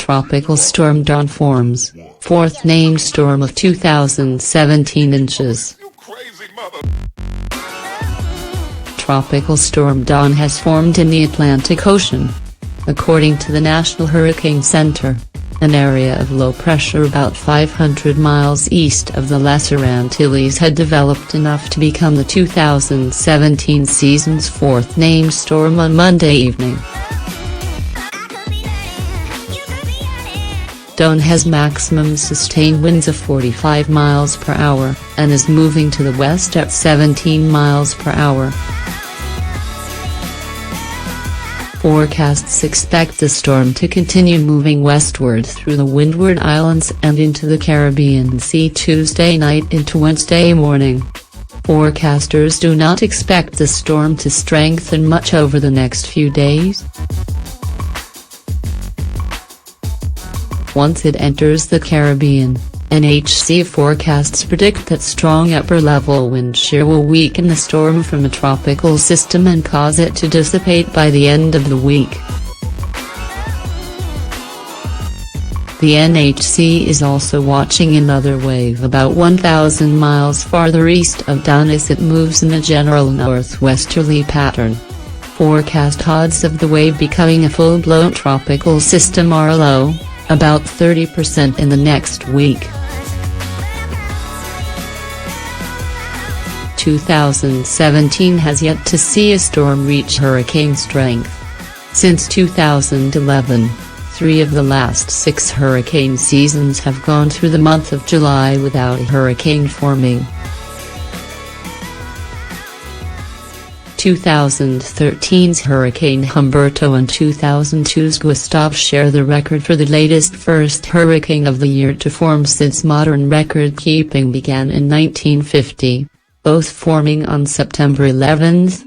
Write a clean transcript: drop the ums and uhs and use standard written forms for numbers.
tropical storm Dawn forms, fourth named storm of 2017 inches. Tropical storm Dawn has formed in the Atlantic Ocean. According to the National Hurricane Center, an area of low pressure about 500 miles east of the Lesser Antilles had developed enough to become the 2017 season's fourth named storm on Monday evening. Dawn has maximum sustained winds of 45 miles per hour, and is moving to the west at 17 miles per hour. Forecasts expect the storm to continue moving westward through the Windward Islands and into the Caribbean Sea Tuesday night into Wednesday morning. Forecasters do not expect the storm to strengthen much over the next few days. Once it enters the Caribbean, NHC forecasts predict that strong upper-level wind shear will weaken the storm from a tropical system and cause it to dissipate by the end of the week. The NHC is also watching another wave about 1,000 miles farther east of Dawn as it moves in a general northwesterly pattern. Forecast odds of the wave becoming a full-blown tropical system are low, about 30% in the next week. 2017 has yet to see a storm reach hurricane strength. Since 2011, 3 of the last 6 hurricane seasons have gone through the month of July without a hurricane forming. 2013's Hurricane Humberto and 2002's Gustav share the record for the latest first hurricane of the year to form since modern record-keeping began in 1950, both forming on September 11.